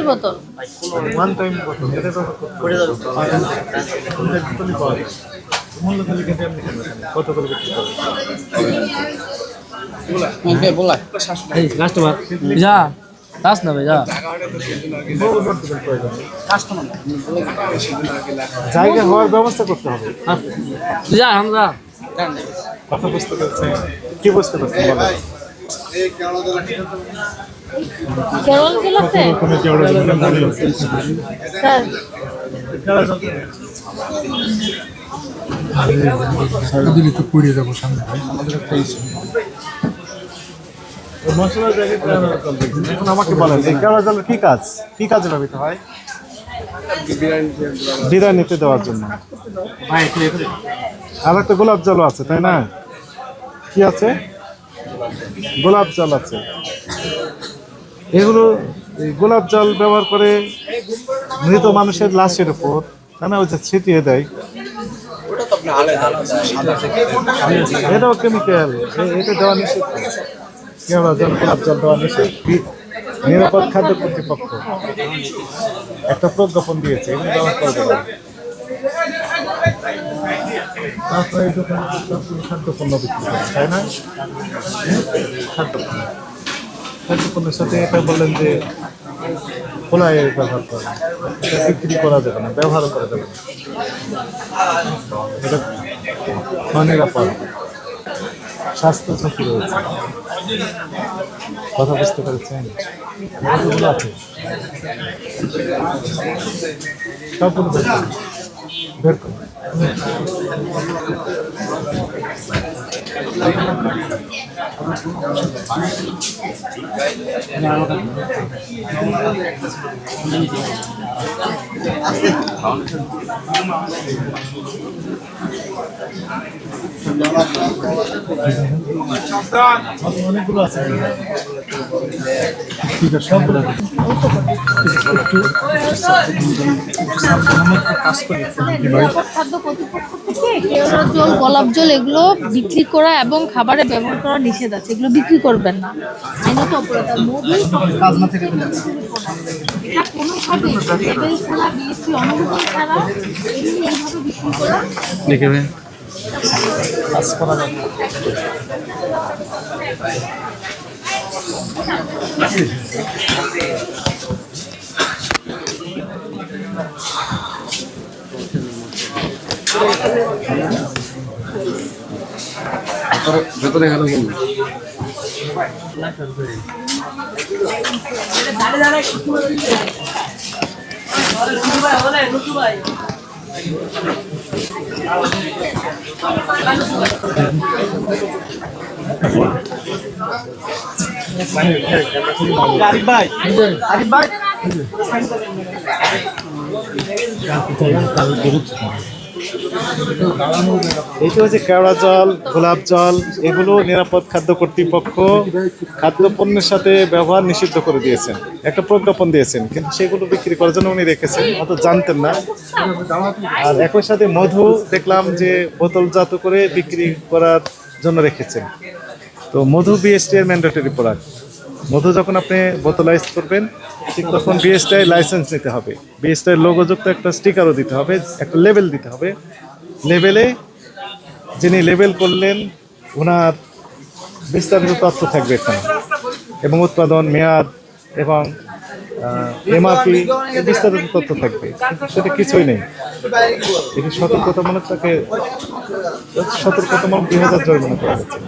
পানির বোতল। One time বোতল এটা বোতলই পাওয়া যায়। মূল্য তাহলে কিন্তু এমনি কেন কত করে বিক্রি করে? কাস্টমার যা কাজ না ভাই যা জায়গা হওয়ার ব্যবস্থা করতে হবে। যা আমরা কথা বুঝতে পারছেন? কি বুঝতে পারছেন বলেন? কেরল গেলাতে কোনো কেওড়া জলের দাম স্যার দিলে তো পড়ে যাবো সামনে ভাই আমাদের একটা মশলা জায়গায় কেওড়া জল দেখছেন। এখন আমাকে বলেন এই কেওড়া জলের কি কাজ, কি কাজে ব্যবহৃত হয়? বিরিয়ানিতে দেওয়ার জন্য। আর একটা গোলাপ জলও আছে তাই না? কি আছে? গোলাপ জল আছে। এগুলো এই গোলাপ জল ব্যবহার করে মৃত মানুষের লাশের উপর না ওই যে ছিটিয়ে দেয়। এটাও কেমিক্যাল, এটা দেওয়া নিষেধ। কেওড়া জল গোলাপ জল দেওয়া নিষেধ। নিরাপদ খাদ্য কর্তৃপক্ষ একটা প্রজ্ঞাপন দিয়েছে, এগুলো ব্যবহার করবে না। তারপরে এই দোকানে খাদ্যপণ্য বিক্রি করে তাই না? খাদ্যপণ্যের সাথে এটা বললেন যে খোলায় ব্যবহার করে, এটা বিক্রি করা যাবে না, ব্যবহারও করা যাবে না। এটা অনিরাপদ, স্বাস্থ্য ঝুঁকি রয়েছে। কথা বুঝতে পেরেছেন? কতগুলো আছে সবগুলো বের করুন। অনেকগুলো আছে সবগুলো খাদ্য কর্তৃপক্ষ থেকে কেওড়া জল, গোলাপ জল এগুলো বিক্রি করা এবং খাবারে ব্যবহার করা নিষেধ আছে। এগুলো বিক্রি করবেন না, আইনত অপরাধ। আর মধু এটা কোনোভাবে লেবেল ছাড়া, বিএসটি অনুমোদন ছাড়া এমনি এইভাবে বিক্রি করা দেখবে কাজ করা যাবে। ভেতরে গেল এইটা হচ্ছে কেওড়া জল, গোলাপ জল, এগুলো নিরাপদ খাদ্য কর্তৃপক্ষ খাদ্যপণ্যের সাথে ব্যবহার নিষিদ্ধ করে দিয়েছেন, একটা প্রজ্ঞাপন দিয়েছেন, কিন্তু সেগুলো বিক্রি করার জন্য উনি রেখেছেন, অত জানতেন না। আর একই সাথে মধু দেখলাম যে বোতলজাত করে বিক্রি করার জন্য রেখেছেন। তো মধু বিএসটি এর ম্যান্ডেটরি প্রোডাক্ট। মধু যখন আপনি বোতলাইজ করবেন ঠিক তখন বিএসটি লাইসেন্স নিতে হবে, বিএসটি লোগোযুক্ত একটা স্টিকারও দিতে হবে, একটা লেবেল দিতে হবে। লেবেলে যিনি লেবেল করলেন ওনার বিস্তারিত তথ্য থাকবে এখানে, এবং উৎপাদন মেয়াদ এবং এমআরপি বিস্তারিত তথ্য থাকবে, সেটা কিছুই নেই। এটি সতর্কতামূলক, তাকে সতর্কতামূলক 2000 জরিমানা করা হচ্ছে।